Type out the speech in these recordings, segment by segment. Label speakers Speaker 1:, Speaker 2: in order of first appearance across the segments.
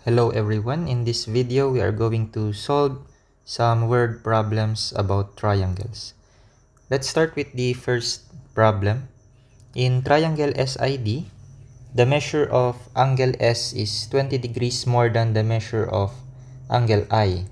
Speaker 1: Hello everyone, in this video we are going to solve some word problems about triangles. Let's start with the first problem. In triangle SID, the measure of angle S is 20 degrees more than the measure of angle I.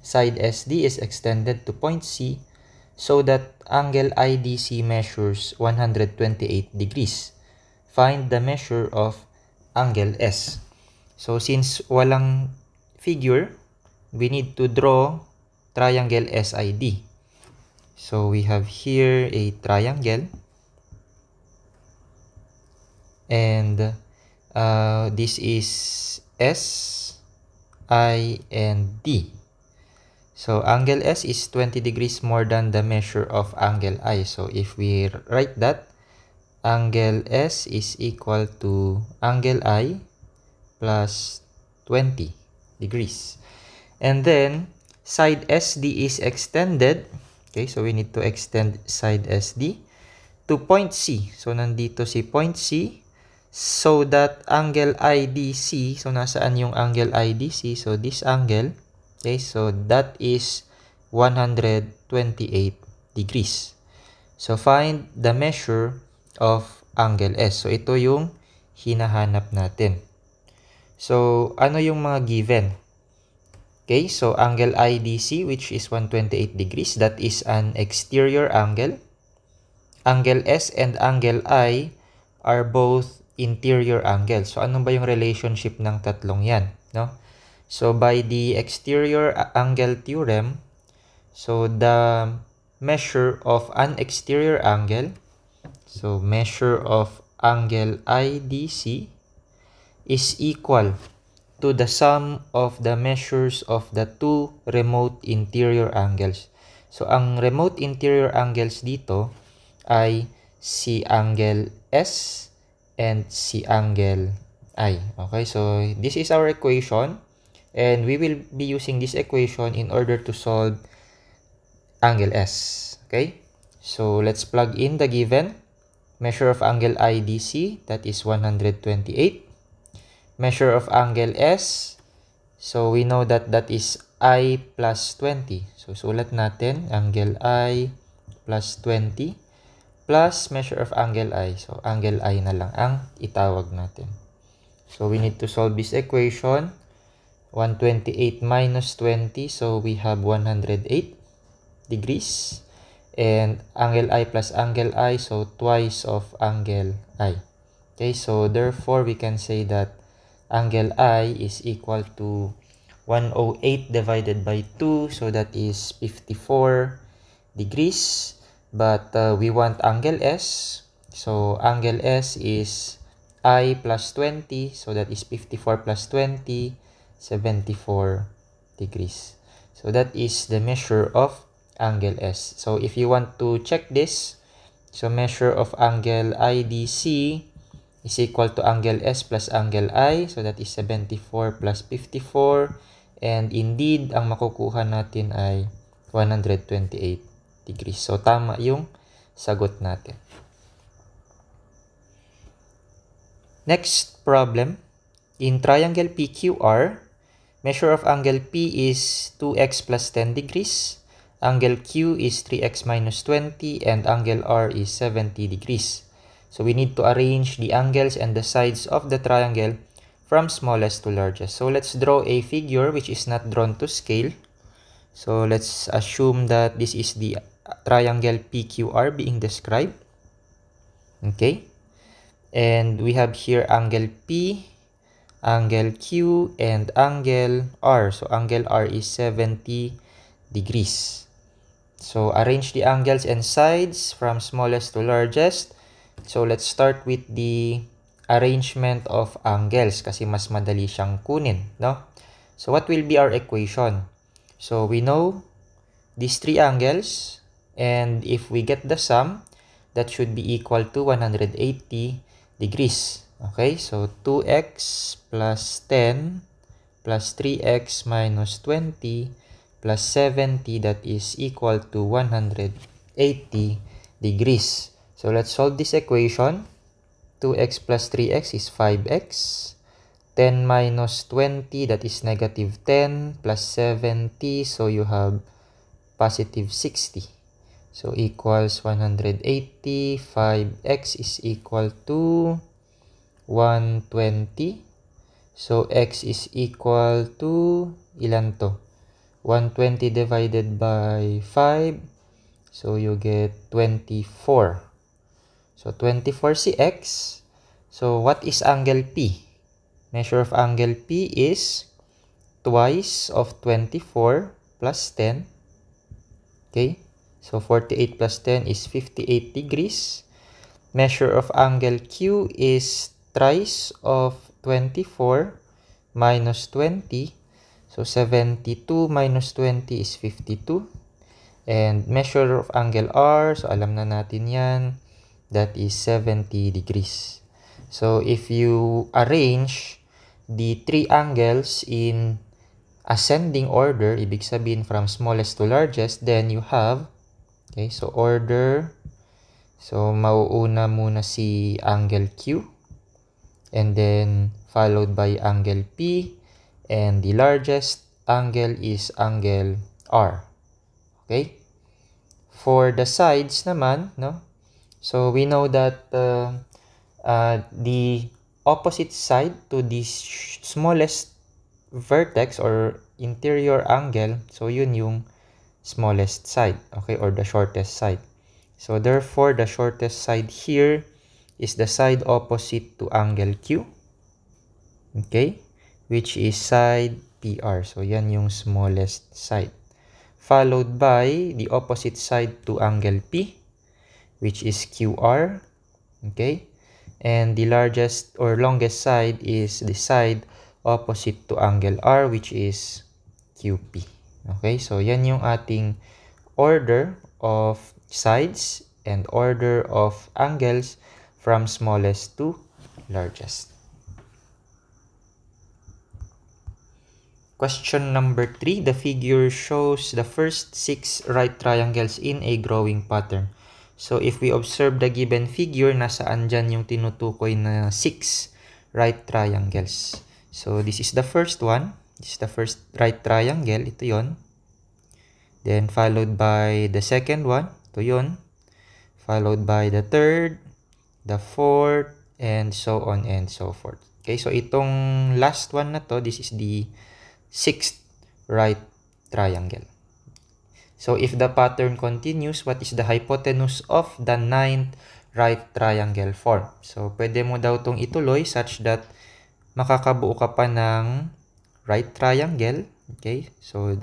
Speaker 1: Side SD is extended to point C so that angle IDC measures 128 degrees. Find the measure of angle S. So since walang figure, we need to draw triangle SID. So we have here a triangle, and this is S, I, and D. So angle S is 20 degrees more than the measure of angle I. So if we write that, angle S is equal to angle I plus 20 degrees. And then side SD is extended. Okay, so we need to extend side SD to point C. So nandito si point C, so that angle IDC, so nasaan yung angle IDC? So this angle, okay, so that is 128 degrees. So find the measure of angle S. So ito yung hinahanap natin. So, ano yung mga given? Okay, so angle IDC, which is 128 degrees, that is an exterior angle. Angle S and angle I are both interior angles. So, ano ba yung relationship ng tatlong yan? No? So, by the exterior angle theorem, so the measure of an exterior angle, so measure of angle IDC, is equal to the sum of the measures of the two remote interior angles. So, ang remote interior angles dito ay si angle S and si angle I. Okay, so this is our equation, and we will be using this equation in order to solve angle S. Okay, so let's plug in the given. Measure of angle IDC, that is 128. Measure of angle S, so we know that that is I plus 20. So sulat natin, angle I plus 20 plus measure of angle I. So angle I na lang ang itawag natin. So we need to solve this equation. 128 minus 20, so we have 108 degrees. And angle I plus angle I, so twice of angle I. Okay, so therefore we can say that angle I is equal to 108 divided by 2, so that is 54 degrees. But we want angle S, so angle S is I plus 20, so that is 54 plus 20, 74 degrees. So that is the measure of angle S. So if you want to check this, so measure of angle IDC is equal to angle S plus angle I. So that is 74 plus 54. And indeed, ang makukuha natin ay 128 degrees. So tama yung sagot natin. Next problem. In triangle PQR, measure of angle P is 2x plus 10 degrees. Angle Q is 3x minus 20. And angle R is 70 degrees. So we need to arrange the angles and the sides of the triangle from smallest to largest. So let's draw a figure which is not drawn to scale. So let's assume that this is the triangle PQR being described. Okay. And we have here angle P, angle Q, and angle R. So angle R is 70 degrees. So arrange the angles and sides from smallest to largest. So let's start with the arrangement of angles kasi mas madali siyang kunin, no? So what will be our equation? So we know these three angles, and if we get the sum, that should be equal to 180 degrees. Okay, so 2x plus 10 plus 3x minus 20 plus 70, that is equal to 180 degrees. So let's solve this equation. 2x plus 3x is 5x 10 minus 20, that is negative 10, plus 70, so you have positive 60. So equals 180, 5x is equal to 120. So x is equal to, ilan to? 120 divided by 5. So you get 24. So 24 si x. So what is angle P? Measure of angle P is twice of 24 plus 10. Okay? So 48 plus 10 is 58 degrees. Measure of angle Q is thrice of 24 minus 20. So 72 minus 20 is 52. And measure of angle R, so alam na natin yan, that is 70 degrees. So if you arrange the three angles in ascending order, ibig sabihin from smallest to largest, then you have, okay, so order, so mauuna muna si angle Q, and then followed by angle P, and the largest angle is angle R. Okay? For the sides naman, no? So we know that the opposite side to the smallest vertex or interior angle, so yun yung smallest side, okay, or the shortest side. So therefore, the shortest side here is the side opposite to angle Q, okay, which is side PR. So yan yung smallest side. Followed by the opposite side to angle P, which is QR, okay, and the largest or longest side is the side opposite to angle R, which is QP. Okay, so yan yung ating order of sides and order of angles from smallest to largest. Question number 3. The figure shows the first 6 right triangles in a growing pattern. So if we observe the given figure, nasaan dyan yung tinutukoy na 6 right triangles. So this is the first one. This is the first right triangle. Ito yon. Then followed by the second one. Ito yon. Followed by the third, the fourth, and so on and so forth. Okay, so itong last one na to, this is the 6th right triangle. So if the pattern continues, what is the hypotenuse of the 9th right triangle form? So pwede mo daw itong ituloy such that makakabuo ka pa ng right triangle. Okay, so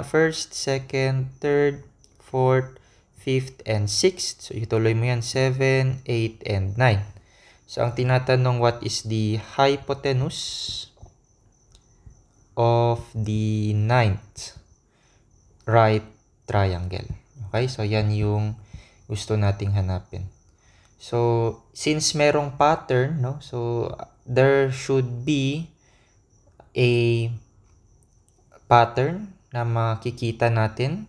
Speaker 1: first, second, third, fourth, fifth, and sixth. So ituloy mo yan 7, 8, and 9. So ang tinatanong, what is the hypotenuse of the 9th right triangle? Okay, so yan yung gusto nating hanapin. So since merong pattern, no, so there should be a pattern na makikita natin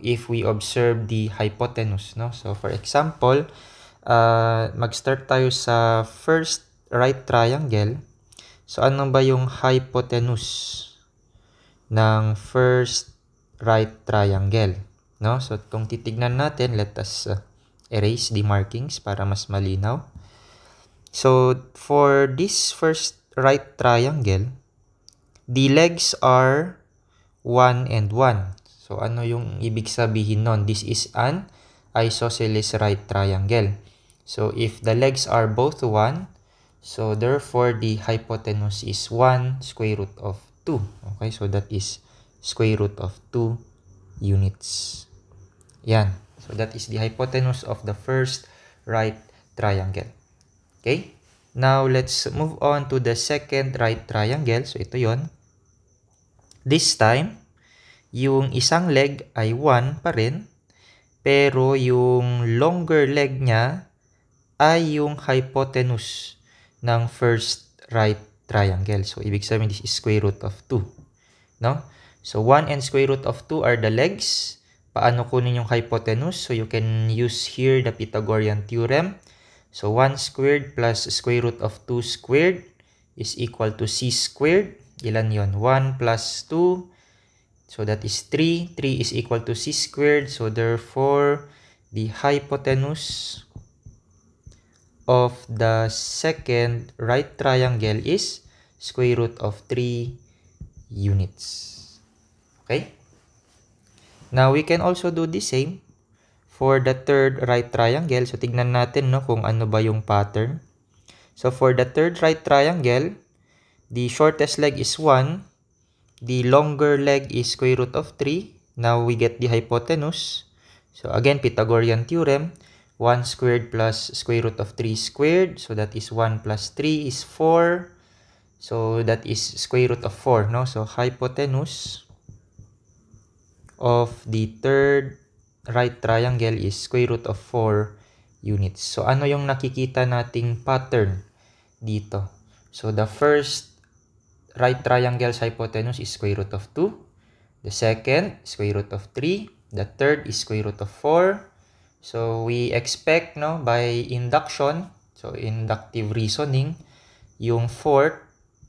Speaker 1: if we observe the hypotenuse, no? So for example, mag-start tayo sa first right triangle. So ano ba yung hypotenuse ng first right triangle, no? So kung titignan natin, let us erase the markings para mas malinaw. So for this first right triangle, the legs are 1 and 1. So ano yung ibig sabihin nun? This is an isosceles right triangle. So if the legs are both 1, so therefore the hypotenuse is 1 square root of 2. Okay, so that is square root of 2 units. Yan. So that is the hypotenuse of the first right triangle. Okay? Now let's move on to the second right triangle. So ito yon. This time, yung isang leg ay 1 pa rin, pero yung longer leg niya ay yung hypotenuse ng first right triangle. So ibig sabihin, this is square root of 2. No? So 1 and square root of 2 are the legs. Paano kunin yung hypotenuse? So you can use here the Pythagorean theorem. So 1 squared plus square root of 2 squared is equal to c squared. Ilan yon? 1 plus 2. So that is 3. 3 is equal to c squared. So therefore, the hypotenuse of the second right triangle is square root of 3 units. Okay? Now, we can also do the same for the third right triangle. So, tignan natin no, kung ano ba yung pattern. So, for the third right triangle, the shortest leg is 1. The longer leg is square root of 3. Now, we get the hypotenuse. So, again, Pythagorean theorem. 1 squared plus square root of 3 squared. So, that is 1 plus 3 is 4. So, that is square root of 4. No? So, hypotenuse of the third right triangle is square root of 4 units. So, ano yung nakikita nating pattern dito? So, the first right triangle's hypotenuse is square root of 2. The second, square root of 3. The third is square root of 4. So, we expect, no, by induction, so inductive reasoning, yung fourth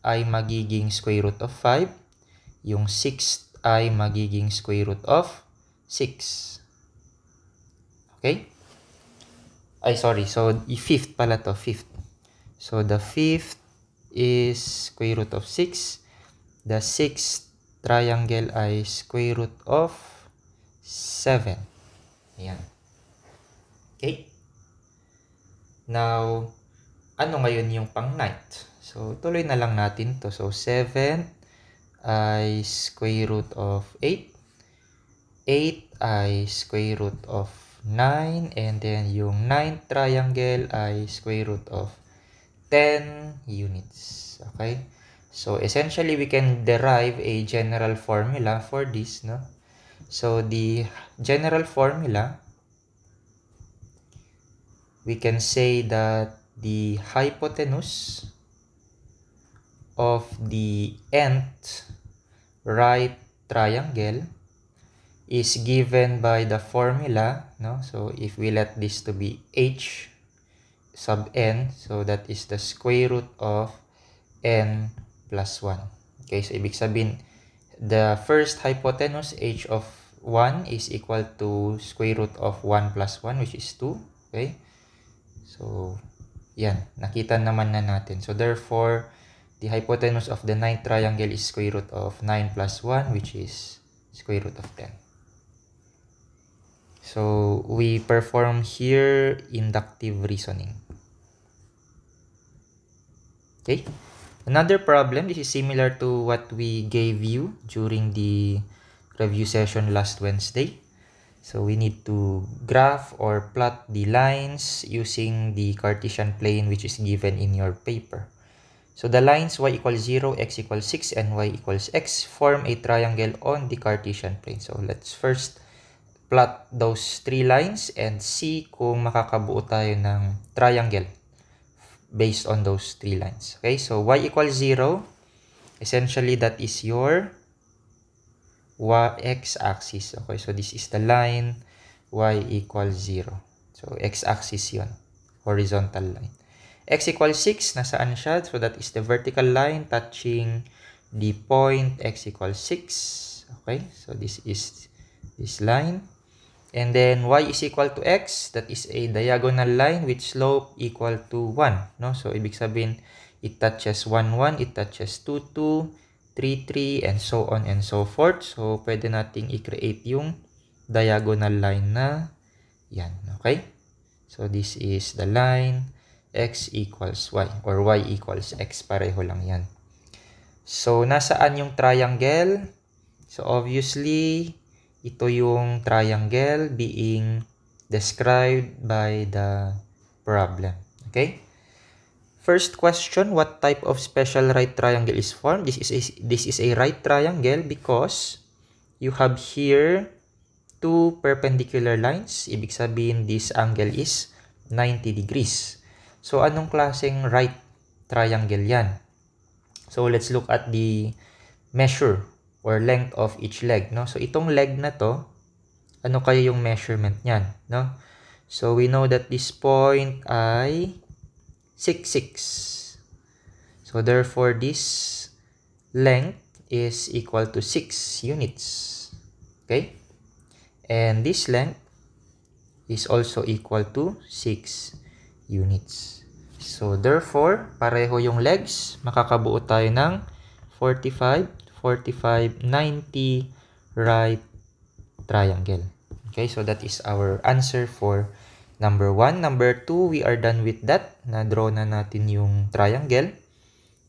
Speaker 1: ay magiging square root of 5. Yung sixth ay magiging square root of 6. Okay? Ay, sorry. So, fifth pala to, fifth. So, the fifth is square root of 6. The sixth triangle ay square root of 7. Ayan. Okay? Now, ano ngayon yung pang ninth? So, tuloy na lang natin to. So, 7 ay square root of 8. 8 ay square root of 9. And then, yung 9th triangle ay square root of 10 units. Okay? So, essentially, we can derive a general formula for this, no? So, the general formula, we can say that the hypotenuse of the nth right triangle is given by the formula, no? So, if we let this to be h sub n, so that is the square root of n plus 1. Okay, so ibig sabihin, the first hypotenuse, h of 1, is equal to square root of 1 plus 1, which is 2. Okay? So, yan. Nakita naman na natin. So, therefore, the hypotenuse of the ninth triangle is square root of 9 plus 1, which is square root of 10. So, we perform here inductive reasoning. Okay? Another problem, this is similar to what we gave you during the review session last Wednesday. So, we need to graph or plot the lines using the Cartesian plane which is given in your paper. So, the lines y equals 0, x equals 6, and y equals x form a triangle on the Cartesian plane. So, let's first plot those three lines and see kung makakabuo tayo ng triangle based on those three lines. Okay, so y equals 0, essentially that is your x-axis. Okay, so this is the line y equals 0. So, x-axis yon, horizontal line. X equals 6, nasaan siya? So, that is the vertical line touching the point x equals 6. Okay, so this is this line. And then, y is equal to x, that is a diagonal line with slope equal to 1. No? So, ibig sabihin, it touches 1, 1, it touches 2, 2, 3, 3, and so on and so forth. So, pwede nating i-create yung diagonal line na yan. Okay? So, this is the line x equals y or y equals x. Pareho lang yan. So, nasaan yung triangle? So, obviously, ito yung triangle being described by the problem. Okay? First question, what type of special right triangle is formed? This is a right triangle because you have here two perpendicular lines. Ibig sabihin, this angle is 90 degrees. So, anong klaseng right triangle yan? So, let's look at the measure or length of each leg. No? So, itong leg na to, ano kaya yung measurement niyan? No? So, we know that this point ay 6, 6. So therefore, this length is equal to 6 units. Okay? And this length is also equal to 6 units. So therefore, pareho yung legs. Makakabuo tayo ng 45, 45, 90 right triangle. Okay, so that is our answer for number 1. Number 2, we are done with that. Na-draw na natin yung triangle.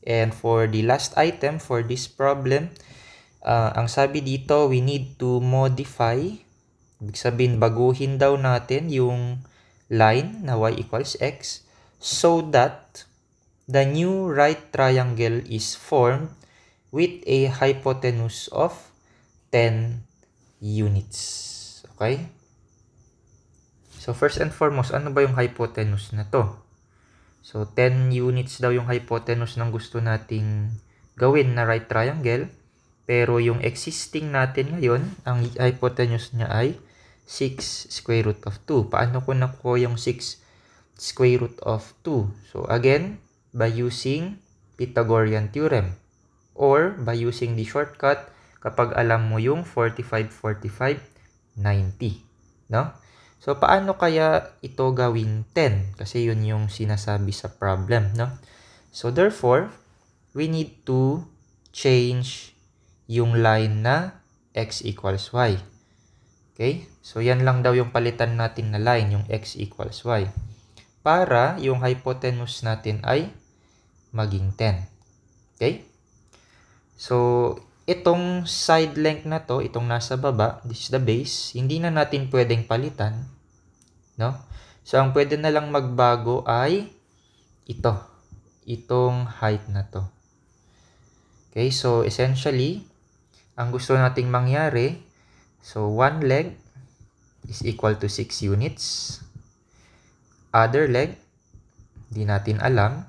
Speaker 1: And for the last item for this problem, ang sabi dito, we need to modify. Ibig sabihin, baguhin daw natin yung line na y equals x so that the new right triangle is formed with a hypotenuse of 10 units. Okay? So first and foremost, ano ba yung hypotenuse na to? So 10 units daw yung hypotenuse ng gusto nating gawin na right triangle. Pero yung existing natin ngayon, ang hypotenuse niya ay 6 square root of 2. Paano ko nakuha yung 6 square root of 2? So again, by using Pythagorean theorem or by using the shortcut kapag alam mo yung 45, 45, 90. No? So paano kaya ito gawing 10? Kasi yun yung sinasabi sa problem. No? So therefore, we need to change yung line na x equals y. Okay? So yan lang daw yung palitan natin na line, yung x equals y. Para yung hypotenuse natin ay maging 10. Okay? So itong side length na to, itong nasa baba, this is the base, hindi na natin pwedeng palitan. No? So ang pwede na lang magbago ay ito. Itong height na to. Okay? So essentially, ang gusto nating mangyari, so one leg is equal to 6 units. Other leg, di natin alam.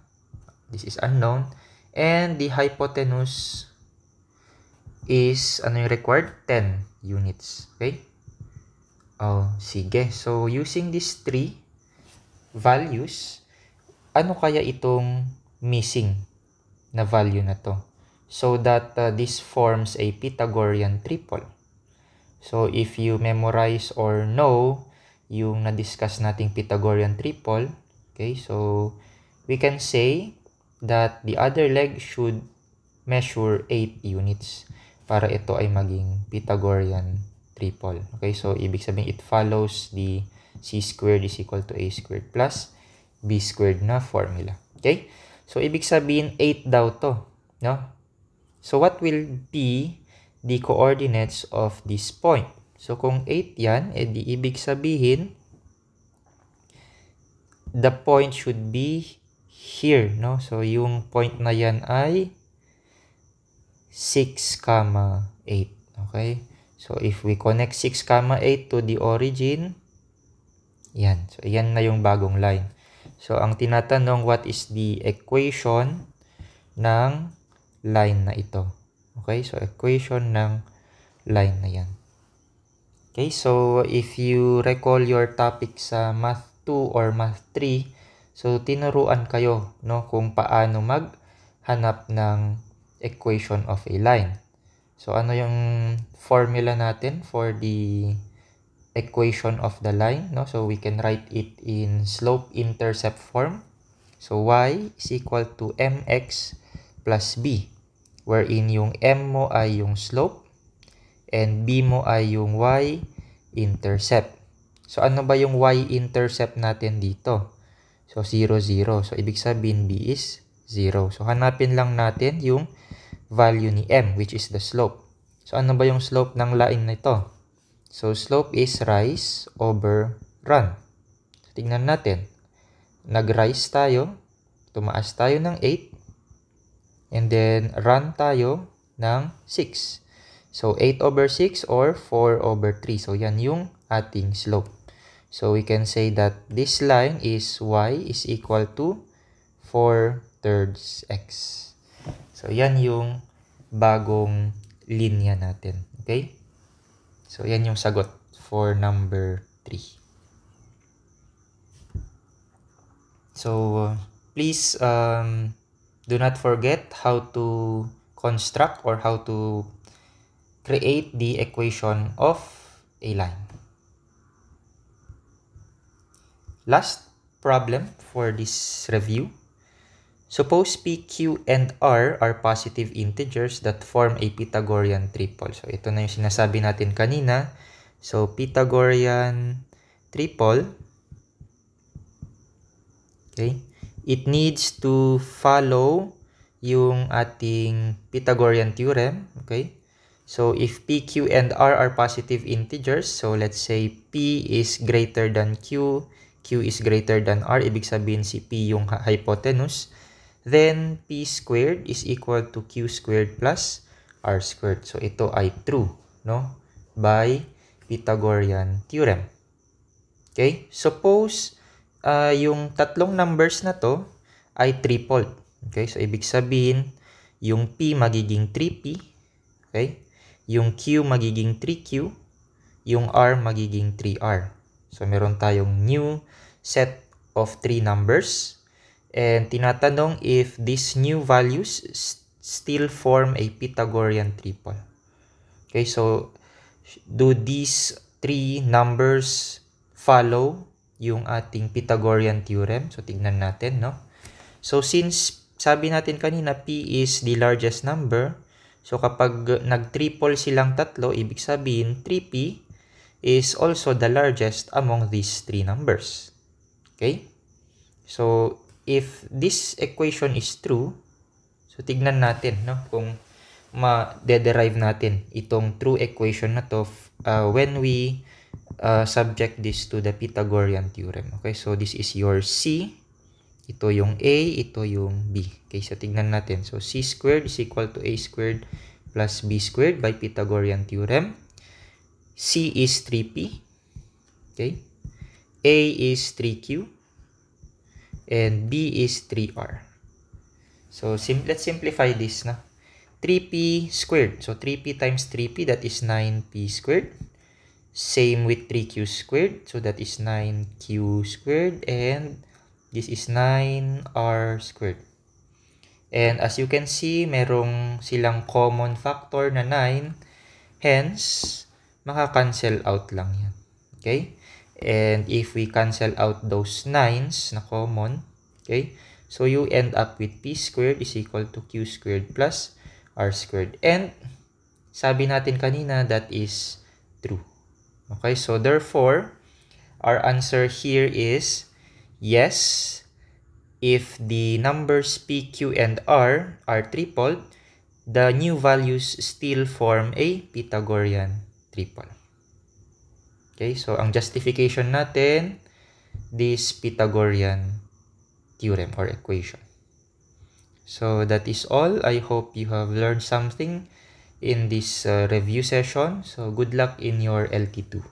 Speaker 1: This is unknown. And the hypotenuse is, ano yung required? 10 units. Okay? Oh, sige. So, using these three values, ano kaya itong missing na value na to? So that this forms a Pythagorean triple. So, if you memorize or know yung na-discuss nating Pythagorean triple, okay, so we can say that the other leg should measure 8 units para ito ay maging Pythagorean triple. Okay, so ibig sabihin it follows the c squared is equal to a squared plus b squared na formula. Okay, so ibig sabihin 8 daw to, no? So what will be the coordinates of this point? So kung 8 yan, edi ibig sabihin the point should be here, no? So yung point na yan ay 6, 8. Okay? So if we connect 6, 8 to the origin, yan. So yan na yung bagong line. So ang tinatanong, what is the equation ng line na ito? Okay? So equation ng line na yan. Okay? So if you recall your topic sa Math 2 or Math 3, so tinuruan kayo, no, kung paano maghanap ng equation of a line. So ano yung formula natin for the equation of the line, no? So we can write it in slope-intercept form. So y is equal to mx plus b, wherein yung m mo ay yung slope and b mo ay yung y-intercept. So ano ba yung y-intercept natin dito? So 0, 0. So ibig sabihin b is 0. So hanapin lang natin yung value ni m, which is the slope. So ano ba yung slope ng line na ito? So slope is rise over run. So, tingnan natin. Nag-rise tayo, tumaas tayo ng 8, and then run tayo ng 6. So 8 over 6 or 4 over 3. So yan yung ating slope. So we can say that this line is y is equal to 4/3 x. So yan yung bagong linya natin. Okay? So yan yung sagot for number 3. So please do not forget how to construct or how to create the equation of a line. Last problem for this review. Suppose P, Q, and R are positive integers that form a Pythagorean triple. So, ito na yung sinasabi natin kanina. So, Pythagorean triple, okay, it needs to follow yung ating Pythagorean theorem, okay? So, if P, Q, and R are positive integers, so let's say P is greater than Q, Q is greater than R, ibig sabihin si P yung hypotenuse, then P squared is equal to Q squared plus R squared. So, ito ay true, no? By Pythagorean theorem. Okay? Suppose, yung tatlong numbers na to ay tripled. Okay? So, ibig sabihin, yung P magiging 3P. Okay? Yung Q magiging 3Q. Yung R magiging 3R. So, meron tayong new set of 3 numbers. And tinatanong if these new values still form a Pythagorean triple. Okay, so do these 3 numbers follow yung ating Pythagorean theorem? So tignan natin, no? So since sabi natin kanina P is the largest number, so kapag nag-triple silang tatlo, ibig sabihin 3P is also the largest among these 3 numbers. Okay? So if this equation is true, so tignan natin, no, kung ma-derive natin itong true equation na to when we subject this to the Pythagorean theorem. Okay, so this is your C, ito yung A, ito yung B. Okay, so tignan natin. So C squared is equal to A squared plus B squared by Pythagorean theorem. C is 3P. Okay, A is 3Q. And B is 3R. So, let's simplify this na. 3P squared. So, 3P times 3P, that is 9P squared. Same with 3Q squared. So, that is 9Q squared. And this is 9R squared. And as you can see, merong silang common factor na 9. Hence, maka-cancel out lang yan. Okay? And if we cancel out those 9s na common, okay, so you end up with P squared is equal to Q squared plus R squared. And sabi natin kanina, that is true. Okay, so therefore, our answer here is yes, if the numbers P, Q, and R are tripled, the new values still form a Pythagorean triple. Okay, so ang justification natin, this Pythagorean theorem or equation. So that is all. I hope you have learned something in this review session. So good luck in your LT2.